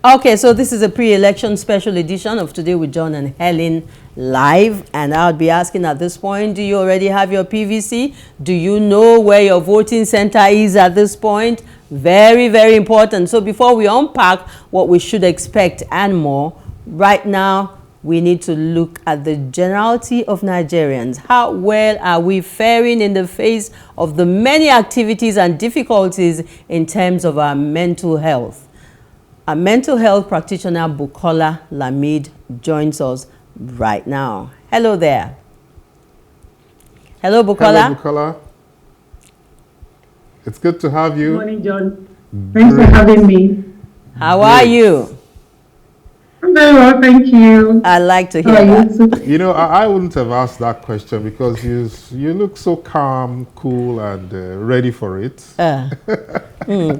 Okay, so this is a pre-election special edition of Today with John and Helen live, and I'll be asking at this point, do you already have your PVC? Do you know where your voting center is at this point? Very, very important. So before we unpack what we should expect and more, right now we need to look at the generality of Nigerians. How well are we faring in the face of the many activities and difficulties in terms of our mental health? A mental health practitioner, Bukola Lamid, joins us right now. Hello there. Hello, Bukola. Hello, Bukola. It's good to have you. Good morning, John. Thanks for having me. How are you? I'm very well, thank you. I like to hear that. You know, I wouldn't have asked that question because you look so calm, cool, and ready for it.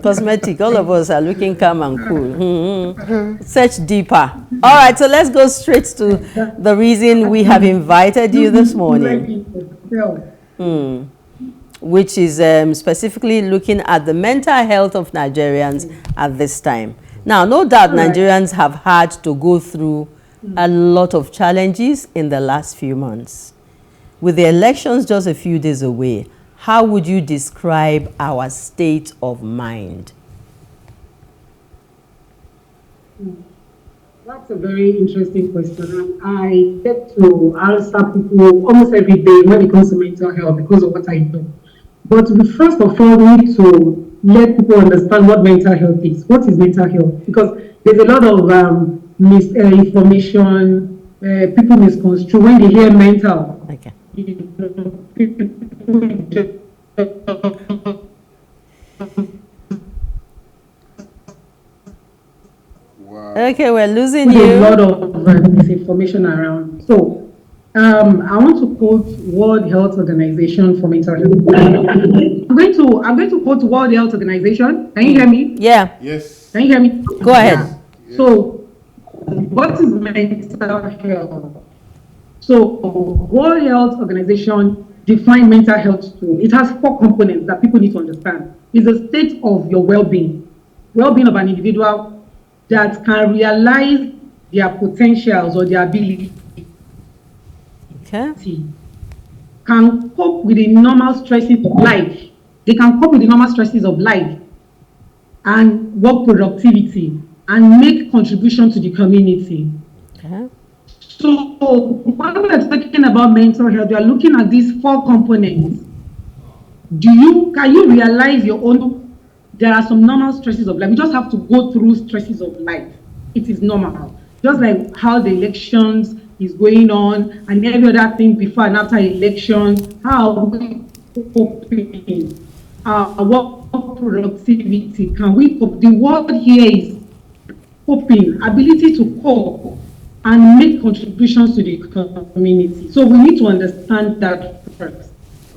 Cosmetic, all of us are looking calm and cool. Search deeper. All right, so let's go straight to the reason we have invited you this morning, which is specifically looking at the mental health of Nigerians at this time. Now, no doubt Nigerians have had to go through a lot of challenges in the last few months. With the elections just a few days away, how would you describe our state of mind? That's a very interesting question. I get to answer people almost every day when it comes to mental health because of what I do. But we first of all need to let people understand what mental health is. What is mental health? Because there's a lot of misinformation, people misconstrue when they hear mental. Okay. Wow. Okay, we're losing There's you. a lot of misinformation around. So, I want to quote World Health Organization for mental health. I'm going to quote World Health Organization. Can you hear me? Yeah. Yes. Can you hear me? Go ahead. Yeah. So, what is mental health? So, World Health Organization defines mental health to. It has 4 components that people need to understand. It's a state of your well-being of an individual that can realize their potentials or their abilities. Okay. Can cope with the normal stresses of life. They can cope with the normal stresses of life and work productivity and make contribution to the community. Okay. So when we're talking about mental health, we are looking at these 4 components. Can you realize your own? There are some normal stresses of life. We just have to go through stresses of life. It is normal. Just like how the elections is going on and every other thing before and after elections, how are we coping? What productivity can we cope? The word here is coping, ability to cope and make contributions to the community. So we need to understand that first.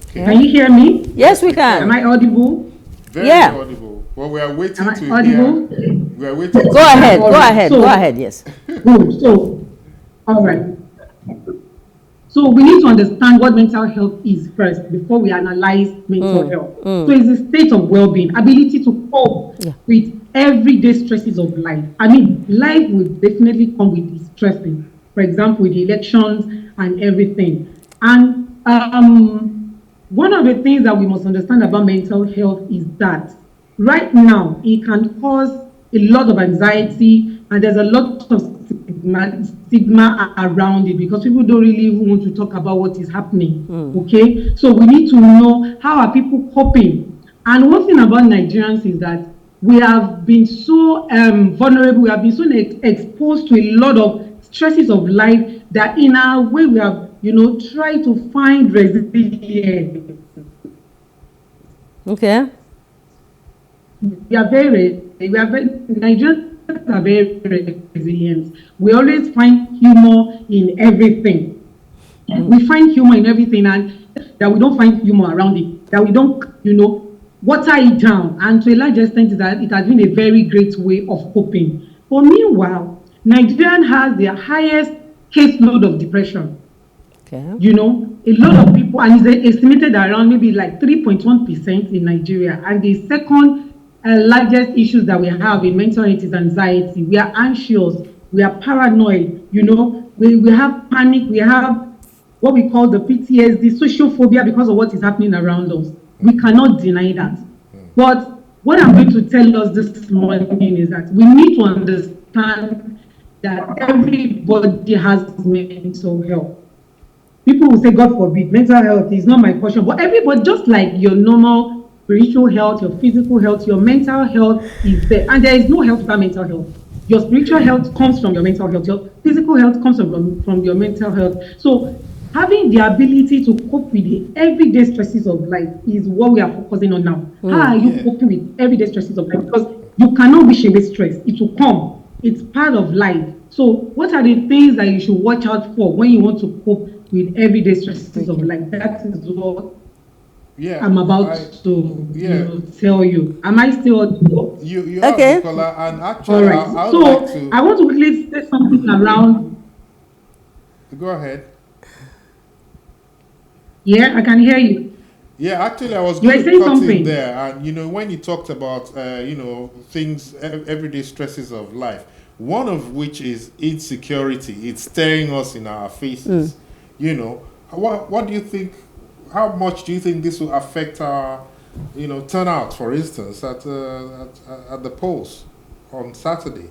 Okay. Can you hear me? Yes, we can. Am I audible? Very audible. Well, we are waiting to audible? hear. We are waiting. Go ahead. Go ahead. So, go ahead. Yes. Good. So, all right. So we need to understand what mental health is first before we analyze mental health. So it's a state of well-being, ability to cope with everyday stresses of life. I mean, life will definitely come with these stresses. For example, with the elections and everything. And one of the things that we must understand about mental health is that right now it can cause a lot of anxiety and there's a lot of stigma around it because people don't really even want to talk about what is happening. Okay, so we need to know how are people coping. And one thing about Nigerians is that we have been so vulnerable, we have been so exposed to a lot of stresses of life that in our way we have, tried to find resilience. Okay. Nigerians are very resilient. We always find humor in everything. We find humor in everything, and that we don't find humor around it. That we don't, water it down. And to a large extent, that it has been a very great way of coping. But meanwhile, Nigerian has the highest caseload of depression. Okay. A lot of people, and it's estimated around maybe like 3.1% in Nigeria, and the second largest issues that we have in mental health is anxiety. We are anxious, we are paranoid, we have panic, we have what we call the PTSD, social phobia, because of what is happening around us. We cannot deny that. But what I'm going to tell us this morning is that we need to understand that everybody has mental health. People will say, God forbid, mental health is not my portion. But everybody, just like your normal spiritual health, your physical health, your mental health is there. And there is no health without mental health. Your spiritual health comes from your mental health. Your physical health comes from your mental health. So having the ability to cope with the everyday stresses of life is what we are focusing on now. How are you coping with everyday stresses of life? Because you cannot wish away stress. It will come. It's part of life. So what are the things that you should watch out for when you want to cope with everyday stresses of life? That is what I'm about to tell you. Am I still? You okay. are, Bukola, and actually, all right. I want to quickly say something around. Go ahead. Yeah, I can hear you. Yeah, actually, I was going to cut in there, and when you talked about things, everyday stresses of life, one of which is insecurity. It's staring us in our faces. What do you think? How much do you think this will affect our, turnout, for instance, at the polls on Saturday?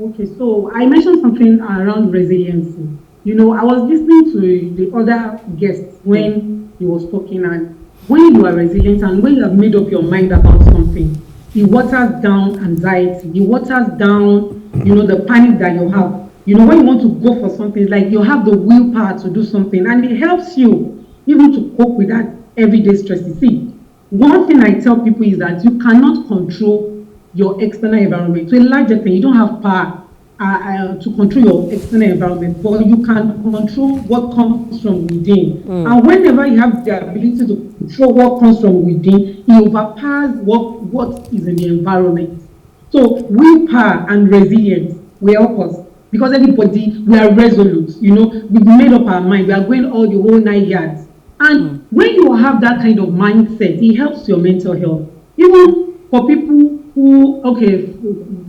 Okay. So I mentioned something around resiliency. I was listening to the other guests when he was talking, and when you are resilient and when you have made up your mind about something, it waters down anxiety, it waters down, the panic that you have. When you want to go for something, it's like you have the willpower to do something, and it helps you even to cope with that everyday stress. You see, one thing I tell people is that you cannot control your external environment. To a large extent, you don't have power to control your external environment, but you can control what comes from within. And whenever you have the ability to control what comes from within, it overpowers what is in the environment. So willpower and resilience will help us, because everybody, we are resolute. We've made up our mind. We are going all the whole 9 yards. And when you have that kind of mindset, it helps your mental health. Even for people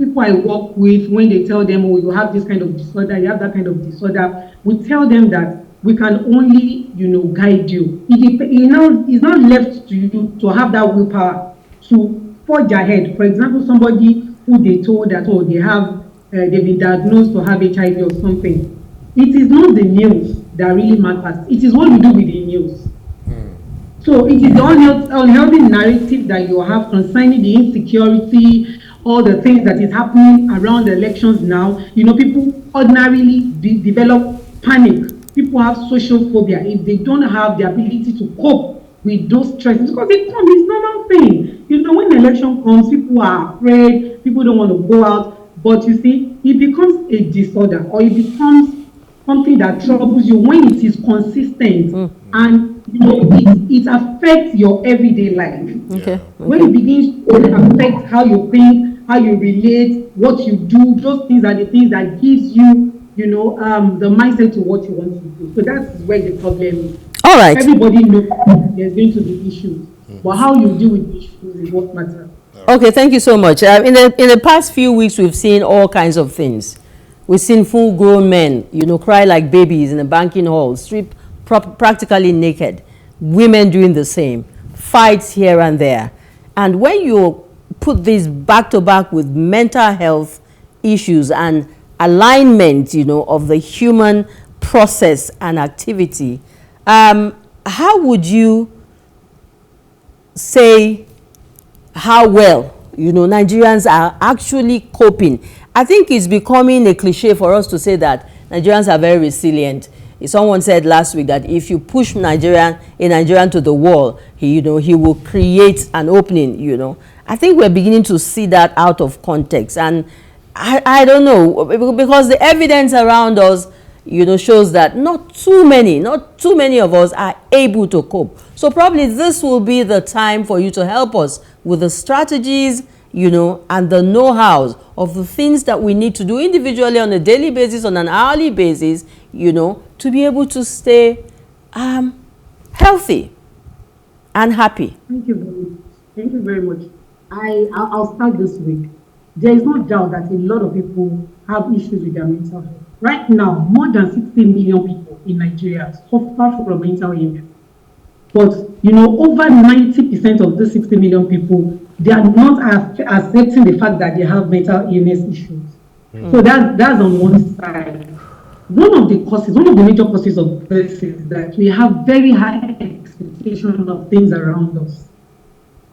people I work with, when they tell them, oh, you have this kind of disorder, you have that kind of disorder, we tell them that we can only, guide you. It's not left to you to have that willpower to forge ahead. For example, somebody who they told that, they've been diagnosed to have HIV or something. It is not the news that really matters. It is what you do with the news. So it is the unhealthy narrative that you have concerning the insecurity, all the things that is happening around the elections now. People ordinarily develop panic. People have social phobia if they don't have the ability to cope with those stresses, because it's normal thing. When the election comes, people are afraid, people don't want to go out. But you see, it becomes a disorder, or it becomes something that troubles you when it is consistent and it affects your everyday life. Okay. When it begins to affect how you think, how you relate, what you do, those things are the things that gives you, the mindset to what you want to do. So that's where the problem is. All right. Everybody knows there's going to be issues, but how you deal with issues is what matters. Okay, thank you so much. In the past few weeks, we've seen all kinds of things. We've seen full-grown men, cry like babies in the banking hall, stripped practically naked. Women doing the same. Fights here and there. And when you put this back-to-back with mental health issues and alignment, of the human process and activity, how would you say how well, Nigerians are actually coping? I think it's becoming a cliche for us to say that Nigerians are very resilient. Someone said last week that if you push a Nigerian to the wall, he will create an opening, I think we're beginning to see that out of context. And I don't know, because the evidence around us, shows that not too many of us are able to cope. So probably this will be the time for you to help us with the strategies, and the know-hows of the things that we need to do individually on a daily basis, on an hourly basis, to be able to stay healthy and happy. Thank you very much. Thank you very much. I'll start this week. There is no doubt that a lot of people have issues with their mental health. Right now, more than 60 million people in Nigeria suffer from mental illness. But, over 90% of these 60 million people, they are not accepting the fact that they have mental illness issues. So that's on one side. One of the major causes of this is that we have very high expectations of things around us.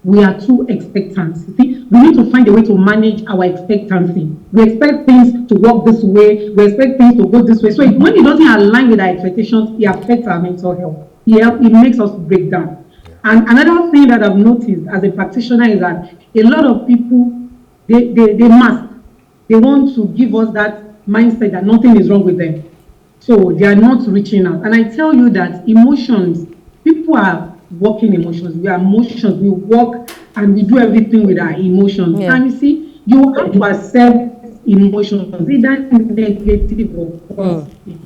We are too expectant. See, we need to find a way to manage our expectancy. We expect things to work this way. We expect things to go this way. So when it doesn't align with our expectations, it affects our mental health. It makes us break down. And another thing that I've noticed as a practitioner is that a lot of people, they mask. They want to give us that mindset that nothing is wrong with them. So they are not reaching out. And I tell you that emotions, people are working emotions. We are emotions. We work and we do everything with our emotions. Yeah. And you see, you have to accept emotions, either negative or positive.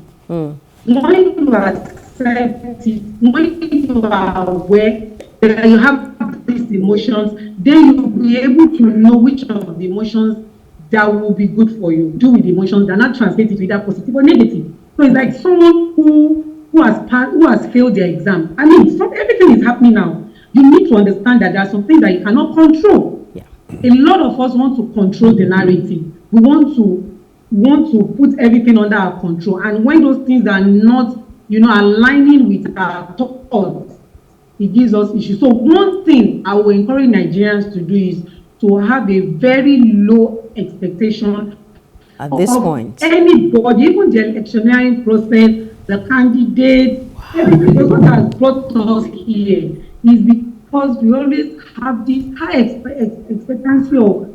When you accept it, when you are aware that you have these emotions, then you'll be able to know which of the emotions that will be good for you. Do with the emotions that not translate it to either positive or negative. So it's like someone who has failed their exam. I mean, everything is happening now. You need to understand that there are some things that you cannot control. Yeah. A lot of us want to control the narrative. We want to put everything under our control. And when those things are not, aligning with our thoughts, it gives us issues. So one thing I will encourage Nigerians to do is to have a very low expectation at this point. Anybody, even the electioneering process, the candidates, everything. Because what has brought us here is because we always have this high expectancy of,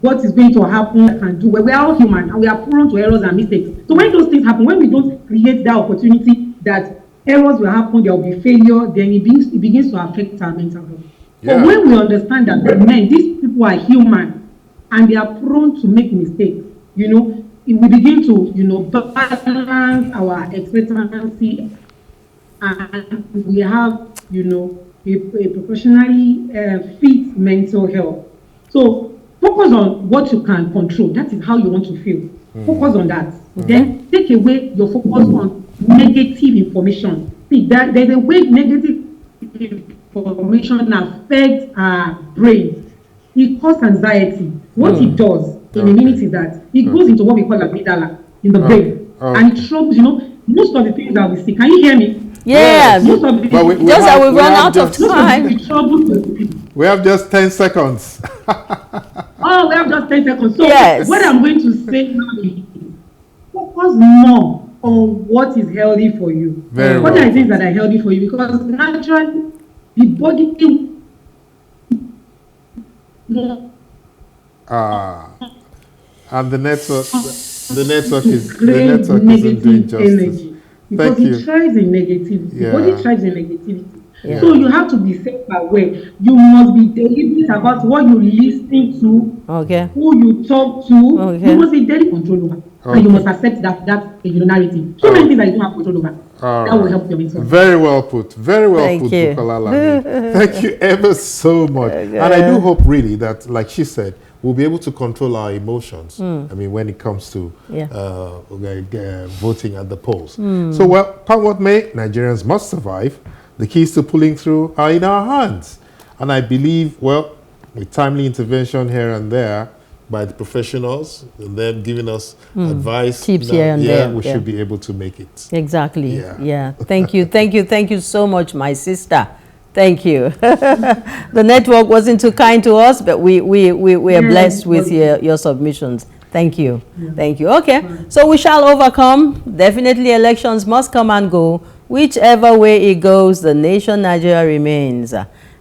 what is going to happen and do. We are all human and we are prone to errors and mistakes. So when those things happen, when we don't create that opportunity that errors will happen, there will be failure, then it begins to affect our mental health. Yeah. But when we understand that these people are human and they are prone to make mistakes, we begin to, balance our expectancy, and we have, a professionally fit mental health. So focus on what you can control. That is how you want to feel. Focus on that. Then take away your focus on negative information. See, there's a way negative information affects our brain. It causes anxiety. What it does in a minute is that it goes into what we call amygdala in the brain. And it troubles, most of the things that we see. Can you hear me? Yes. Just that we've run out of time. We have just 10 seconds. We have just 10 seconds. So what I'm going to say now is focus more on what is healthy for you. What are things that are healthy for you? Because naturally, the body and the network isn't doing justice. Because it thrives in negativity. The body thrives in negativity. Yeah. So you have to be self-aware. You must be deliberate about what you listen to, who you talk to. You must be very control over. And you must accept that narrative. So many things that you don't have control over. That will help your mental health. Very well put. Very well put, Bukola. Thank you ever so much. And I do hope really that, like she said, we'll be able to control our emotions. I mean, when it comes to voting at the polls. So, well, come what may, Nigerians must survive. The keys to pulling through are in our hands. And I believe, well, with timely intervention here and there by the professionals, and them giving us advice, tips here and there, we should be able to make it. Exactly. Yeah. Thank you so much, my sister. Thank you. The network wasn't too kind to us, but we are blessed with your submissions. Thank you. Thank you. Okay. So we shall overcome. Definitely elections must come and go. Whichever way it goes, the nation Nigeria remains.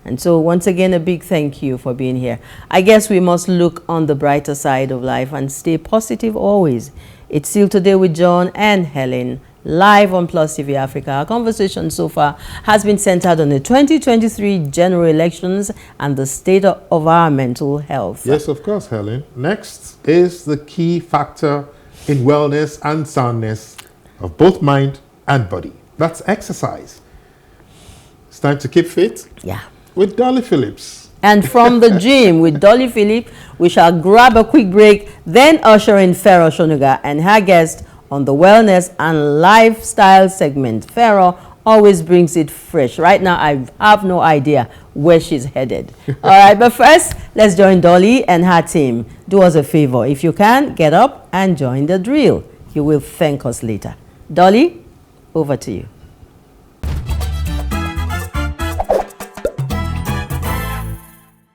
And so once again, a big thank you for being here. I guess we must look on the brighter side of life and stay positive always. It's still Today with John and Helen, live on Plus TV Africa. Our conversation so far has been centered on the 2023 general elections and the state of our mental health. Yes, of course, Helen. Next is the key factor in wellness and soundness of both mind and body. That's exercise. It's time to keep fit. Yeah. with Dolly Phillips. And from the gym with Dolly Phillips, we shall grab a quick break, then usher in Pharaoh Shonuga and her guest on the wellness and lifestyle segment. Pharaoh always brings it fresh. Right now, I have no idea where she's headed. All right, but first, let's join Dolly and her team. Do us a favor. If you can, get up and join the drill. You will thank us later. Dolly, over to you.